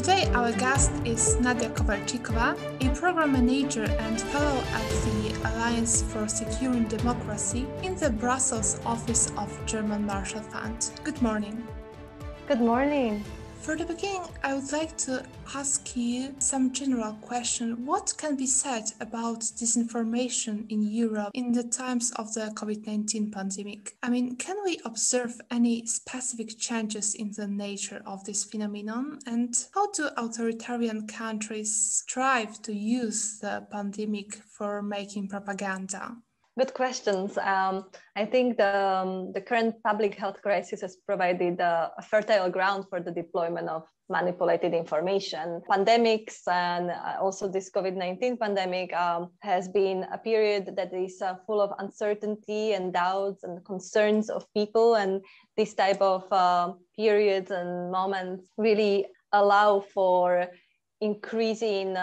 Today, our guest is Nadia Kovalchikova, a program manager and fellow at the Alliance for Securing Democracy in the Brussels office of German Marshall Fund. Good morning. Good morning. For the beginning, I would like to ask you some general question. What can be said about disinformation in Europe in the times of the COVID-19 pandemic? Can we observe any specific changes in the nature of this phenomenon? And how do authoritarian countries strive to use the pandemic for making propaganda? Good questions. I think the current public health crisis has provided a fertile ground for the deployment of manipulated information. Pandemics and also this COVID-19 pandemic has been a period that is full of uncertainty and doubts and concerns of people. And this type of periods and moments really allow for increasing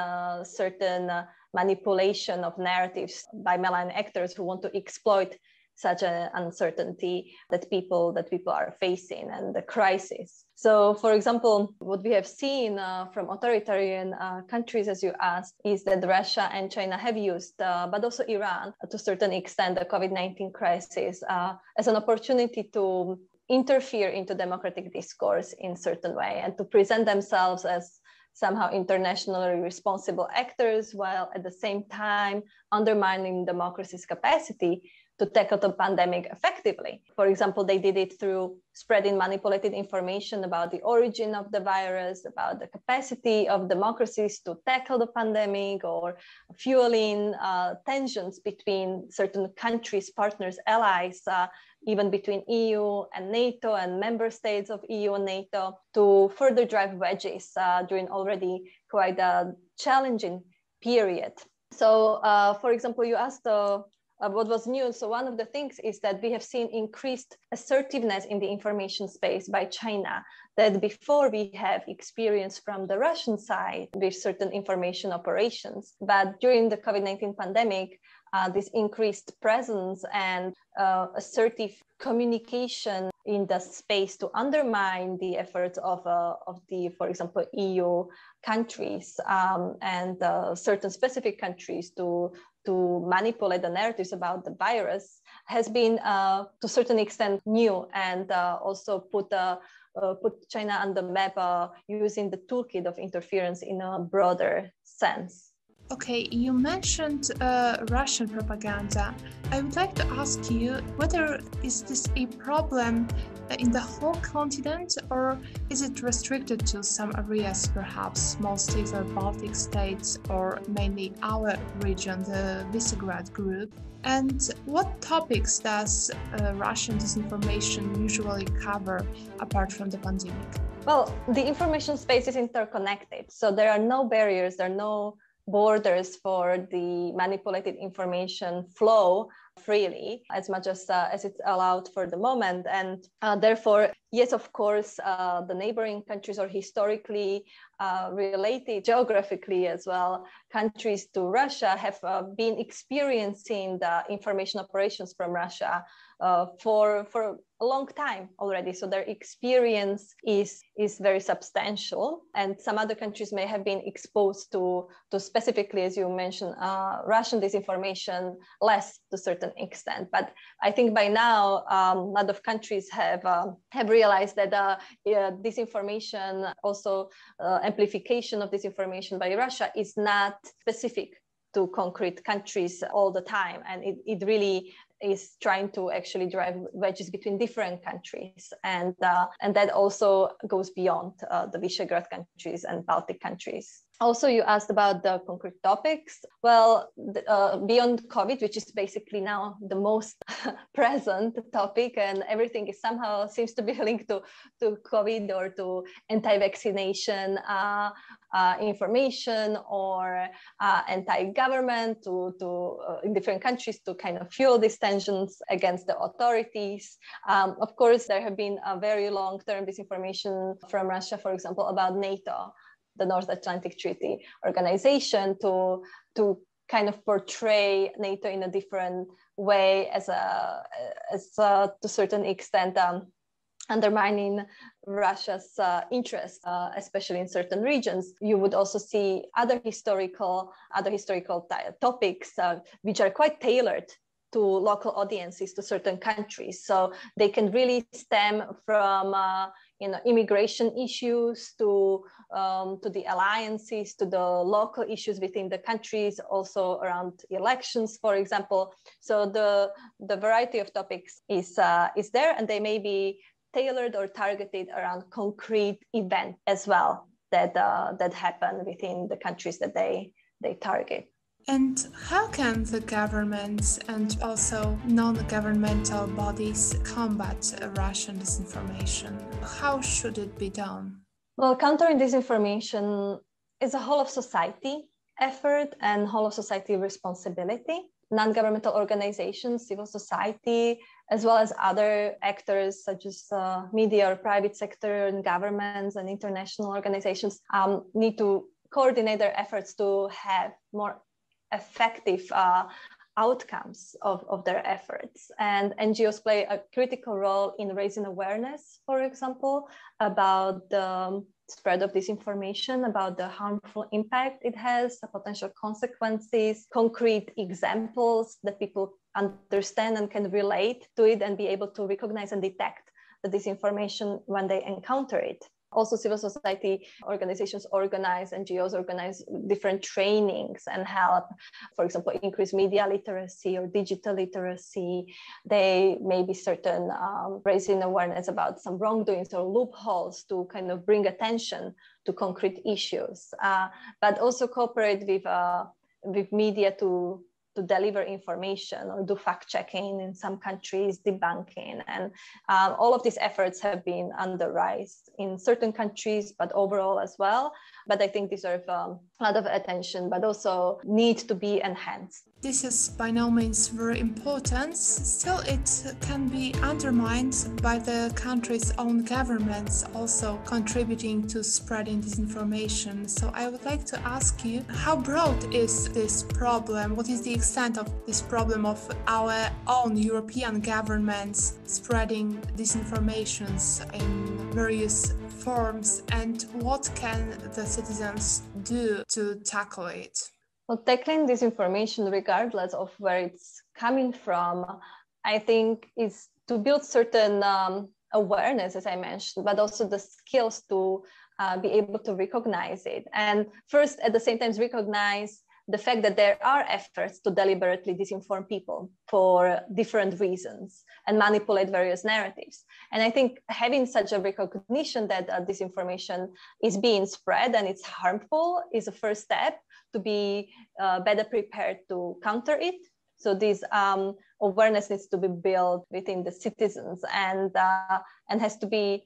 certain manipulation of narratives by malign actors who want to exploit such an uncertainty that people are facing and the crisis. So, for example, what we have seen from authoritarian countries, as you asked, is that Russia and China have used, but also Iran, to a certain extent, the COVID-19 crisis as an opportunity to interfere into democratic discourse in a certain way and to present themselves as somehow internationally responsible actors, while at the same time undermining democracy's capacity to tackle the pandemic effectively. For example, they did it through spreading manipulated information about the origin of the virus, about the capacity of democracies to tackle the pandemic, or fueling tensions between certain countries, partners, allies, even between EU and NATO and member states of EU and NATO, to further drive wedges during already quite a challenging period. So, for example, you asked what was new. So one of the things is that we have seen increased assertiveness in the information space by China that before we have experienced from the Russian side with certain information operations. But during the COVID-19 pandemic, this increased presence and assertive communication in the space to undermine the efforts of the, for example, EU countries and certain specific countries to manipulate the narratives about the virus has been to a certain extent new, and also put China on the map using the toolkit of interference in a broader sense. Okay, you mentioned Russian propaganda. I would like to ask you whether is this a problem in the whole continent, or is it restricted to some areas, perhaps mostly the Baltic states or mainly our region, the Visegrad group? And what topics does Russian disinformation usually cover apart from the pandemic? Well, the information space is interconnected, so there are no barriers, there are no borders for the manipulated information flow freely as much as it's allowed for the moment. And therefore, yes, of course, the neighboring countries or historically related geographically as well, countries to Russia have been experiencing the information operations from Russia for a long time already. So their experience is very substantial. And some other countries may have been exposed to specifically, as you mentioned, Russian disinformation less to a certain extent. But I think by now, a lot of countries have realized that disinformation, also amplification of disinformation by Russia, is not specific to concrete countries all the time. And it really is trying to actually drive wedges between different countries. And that also goes beyond the Visegrad countries and Baltic countries. Also, you asked about the concrete topics. Well, beyond COVID, which is basically now the most present topic, and everything is somehow seems to be linked to COVID or to anti-vaccination information or anti-government in different countries to kind of fuel these tensions against the authorities. Of course, there have been a very long-term disinformation from Russia, for example, about NATO, the North Atlantic Treaty Organization, to kind of portray NATO in a different way as to a certain extent undermining Russia's interest, especially in certain regions. You would also see other historical topics which are quite tailored to local audiences, to certain countries. So they can really stem from immigration issues to the alliances, to the local issues within the countries, also around elections, for example. So the variety of topics is there, and they may be tailored or targeted around concrete events as well that happen within the countries that they target. And how can the governments and also non-governmental bodies combat Russian disinformation? How should it be done? Well, countering disinformation is a whole of society effort and whole of society responsibility. Non-governmental organizations, civil society, as well as other actors such as media or private sector and governments and international organizations need to coordinate their efforts to have more effective outcomes of their efforts. And NGOs play a critical role in raising awareness, for example, about the spread of disinformation, about the harmful impact it has, the potential consequences, concrete examples that people understand and can relate to it and be able to recognize and detect the disinformation when they encounter it. Also, civil society organizations NGOs organize different trainings and help, for example, increase media literacy or digital literacy. They may be certain raising awareness about some wrongdoings or loopholes to kind of bring attention to concrete issues, but also cooperate with media to deliver information or do fact-checking in some countries, debunking. And all of these efforts have been on the rise in certain countries, but overall as well. But I think deserve a lot of attention, but also need to be enhanced. This is by no means very important. Still, it can be undermined by the country's own governments also contributing to spreading disinformation. So I would like to ask you, how broad is this problem? What is the extent of this problem of our own European governments spreading disinformations in various forms, and what can the citizens do to tackle it? Well, tackling disinformation, regardless of where it's coming from, I think is to build certain awareness, as I mentioned, but also the skills to be able to recognize it. And first, at the same time, recognize the fact that there are efforts to deliberately disinform people for different reasons and manipulate various narratives. And I think having such a recognition that disinformation is being spread and it's harmful is a first step to be better prepared to counter it. So this awareness needs to be built within the citizens and has to be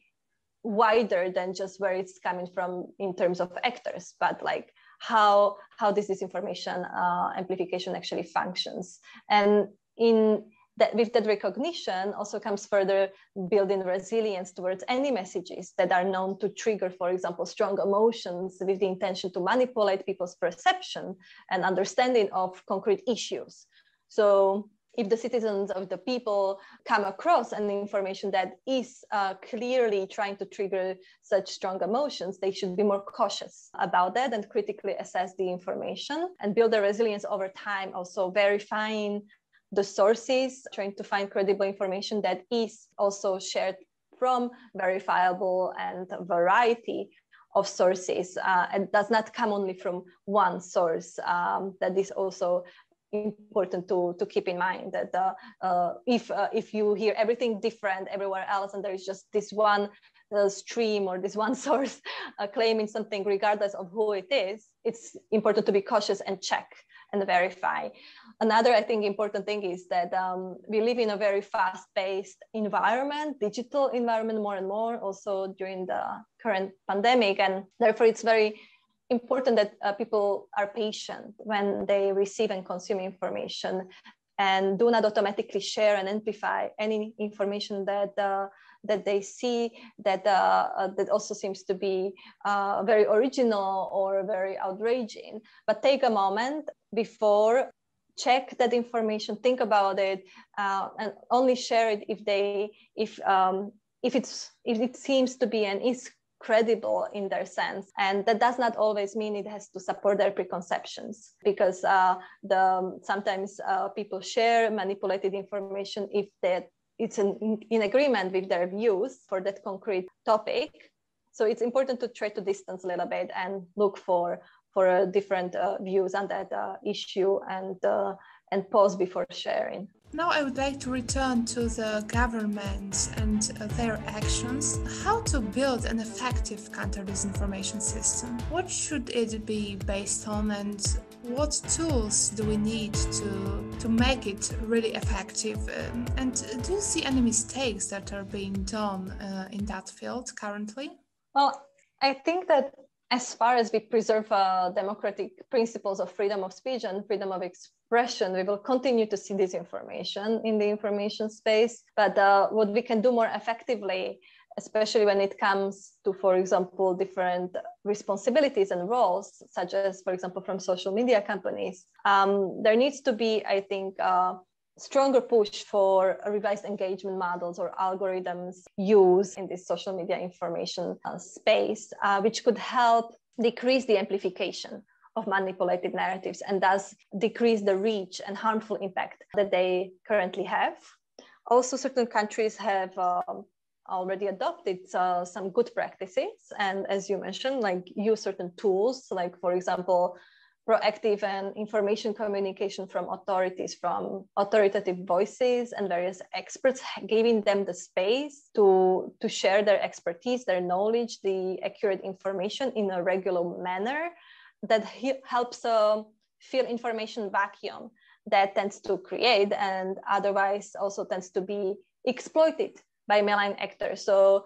wider than just where it's coming from in terms of actors, but like how this disinformation amplification actually functions. And with that recognition also comes further building resilience towards any messages that are known to trigger, for example, strong emotions with the intention to manipulate people's perception and understanding of concrete issues. So if the citizens of the people come across an information that is clearly trying to trigger such strong emotions, they should be more cautious about that and critically assess the information and build the resilience over time, also verifying the sources, trying to find credible information that is also shared from verifiable and variety of sources and does not come only from one source. That is also important to keep in mind that if you hear everything different everywhere else and there is just this one stream or this one source claiming something regardless of who it is, it's important to be cautious and check and verify. Another, I think, important thing is that we live in a very fast-paced environment, digital environment more and more, also during the current pandemic. And therefore, it's very important that people are patient when they receive and consume information and do not automatically share and amplify any information that they see that also seems to be very original or very outraging. But take a moment before, check that information, think about it, and only share it if if it seems to be and is credible in their sense. And that does not always mean it has to support their preconceptions, because sometimes people share manipulated information if it's in agreement with their views for that concrete topic. So it's important to try to distance a little bit and look for different views on that issue and pause before sharing. Now I would like to return to the governments and their actions. How to build an effective counter-disinformation system? What should it be based on, and what tools do we need to make it really effective? And do you see any mistakes that are being done in that field currently? Well, I think that as far as we preserve democratic principles of freedom of speech and freedom of expression, we will continue to see disinformation in the information space. But what we can do more effectively, especially when it comes to, for example, different responsibilities and roles, such as, for example, from social media companies, there needs to be, I think, stronger push for revised engagement models or algorithms used in this social media information space, which could help decrease the amplification of manipulated narratives and thus decrease the reach and harmful impact that they currently have. Also, certain countries have already adopted some good practices, and as you mentioned, like use certain tools, like, for example, proactive and information communication from authorities, from authoritative voices and various experts, giving them the space to share their expertise, their knowledge, the accurate information in a regular manner that helps fill information vacuum that tends to create and otherwise also tends to be exploited by malign actors. So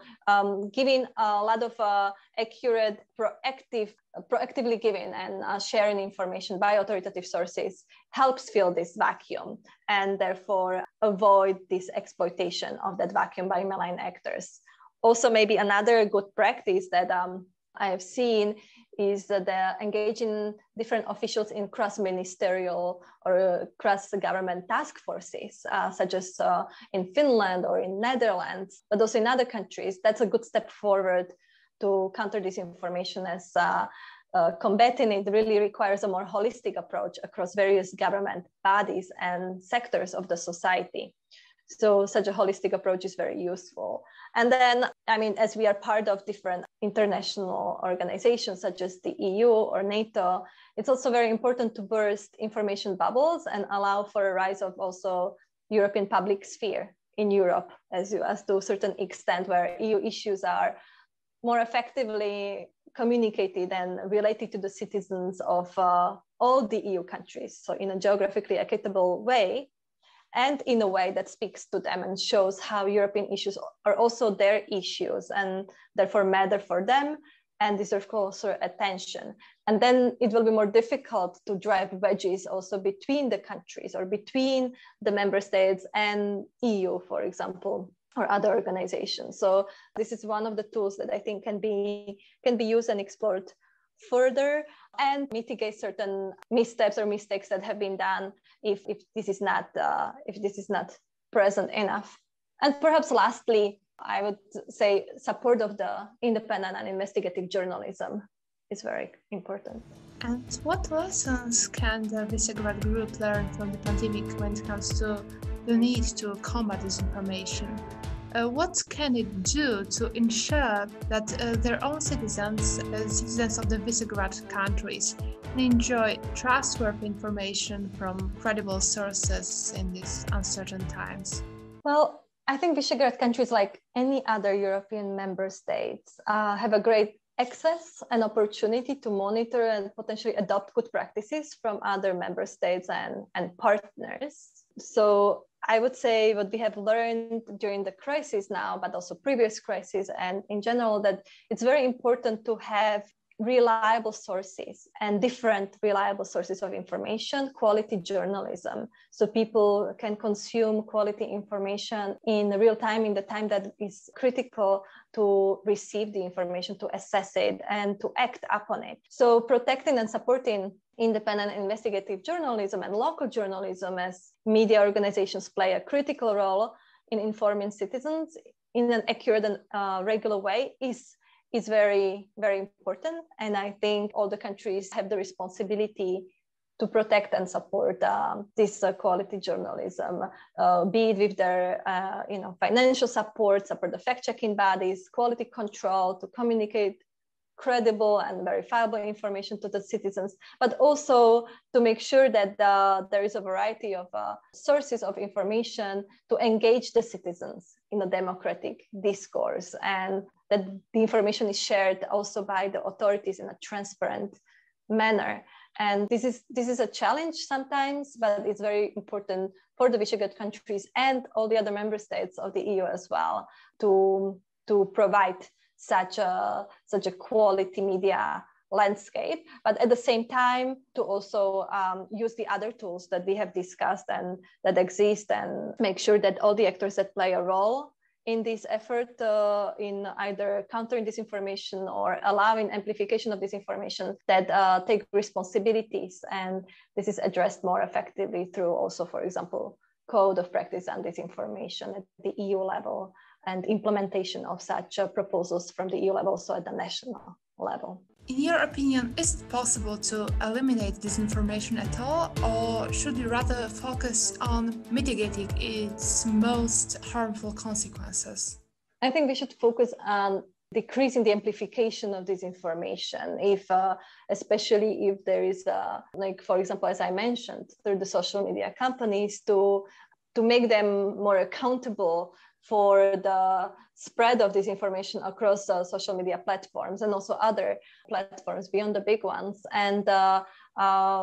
giving a lot of accurate, proactively giving and sharing information by authoritative sources helps fill this vacuum and therefore avoid this exploitation of that vacuum by malign actors. Also, maybe another good practice that I have seen is that engaging different officials in cross-ministerial or cross-government task forces, such as in Finland or in Netherlands, but also in other countries. That's a good step forward to counter disinformation, as combating it really requires a more holistic approach across various government bodies and sectors of the society. So such a holistic approach is very useful. And then, I mean, as we are part of different international organizations such as the EU or NATO, it's also very important to burst information bubbles and allow for a rise of also European public sphere in Europe, as to a certain extent, where EU issues are more effectively communicated and related to the citizens of all the EU countries. So in a geographically equitable way, and in a way that speaks to them and shows how European issues are also their issues and therefore matter for them and deserve closer attention. And then it will be more difficult to drive wedges also between the countries or between the member states and EU, for example, or other organizations. So this is one of the tools that I think can be used and explored further and mitigate certain missteps or mistakes that have been done if this is not present enough. And perhaps lastly, I would say support of the independent and investigative journalism is very important. And what lessons can the Visegrad Group learn from the pandemic when it comes to the need to combat disinformation? What can it do to ensure that their own citizens of the Visegrad countries, enjoy trustworthy information from credible sources in these uncertain times? Well, I think Visegrad countries, like any other European member states, have a great access and opportunity to monitor and potentially adopt good practices from other member states and partners. So I would say what we have learned during the crisis now, but also previous crises and in general, that it's very important to have reliable sources and different reliable sources of information, quality journalism, so people can consume quality information in real time, in the time that is critical to receive the information, to assess it and to act upon it. So protecting and supporting independent investigative journalism and local journalism as media organizations play a critical role in informing citizens in an accurate and regular way is very, very important. And I think all the countries have the responsibility to protect and support this quality journalism, be it with their financial support the fact-checking bodies, quality control, to communicate credible and verifiable information to the citizens, but also to make sure that there is a variety of sources of information to engage the citizens in a democratic discourse, and that the information is shared also by the authorities in a transparent manner. And this is a challenge sometimes, but it's very important for the Visegrad countries and all the other member states of the EU as well to provide such a quality media landscape, but at the same time to also use the other tools that we have discussed and that exist, and make sure that all the actors that play a role in this effort in either countering disinformation or allowing amplification of disinformation, that take responsibilities, and this is addressed more effectively through also, for example, code of practice on disinformation at the EU level, and implementation of such proposals from the EU level, so at the national level. In your opinion, is it possible to eliminate disinformation at all, or should we rather focus on mitigating its most harmful consequences? I think we should focus on decreasing the amplification of disinformation, especially if there is, for example, as I mentioned, through the social media companies, to make them more accountable for the spread of disinformation across social media platforms and also other platforms beyond the big ones. And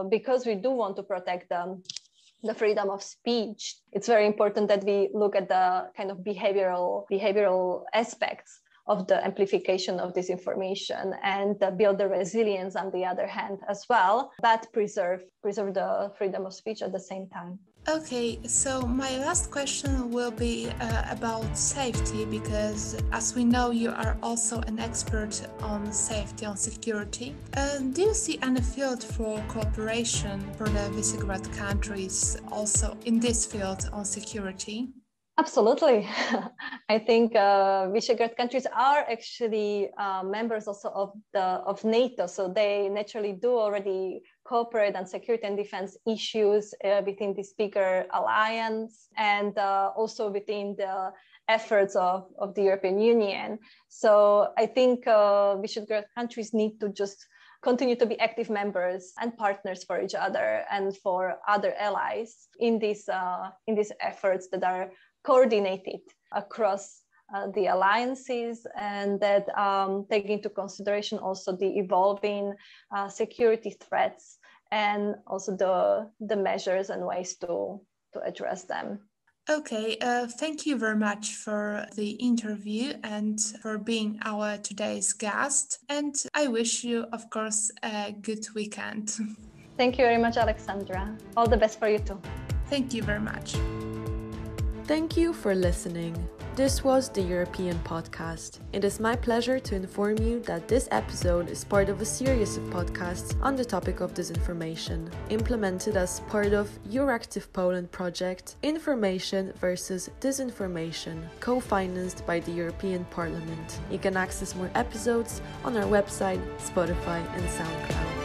because we do want to protect the freedom of speech, it's very important that we look at the kind of behavioral aspects of the amplification of disinformation, and build the resilience on the other hand as well, but preserve the freedom of speech at the same time. Okay, so my last question will be about safety, because as we know, you are also an expert on safety, on security. Do you see any field for cooperation for the Visegrad countries also in this field on security? Absolutely. I think Visegrad countries are actually members also of NATO, so they naturally do already cooperate on security and defense issues within this bigger alliance, and also within the efforts of the European Union. So I think Visegrad countries need to just continue to be active members and partners for each other and for other allies in these efforts that are coordinated across the alliances, and that take into consideration also the evolving security threats, and also the measures and ways to address them. Okay, thank you very much for the interview and for being our today's guest. And I wish you, of course, a good weekend. Thank you very much, Alexandra. All the best for you too. Thank you very much. Thank you for listening. This was the European Podcast. It is my pleasure to inform you that this episode is part of a series of podcasts on the topic of disinformation, implemented as part of Euractiv Poland project Information versus Disinformation, co-financed by the European Parliament. You can access more episodes on our website, Spotify and SoundCloud.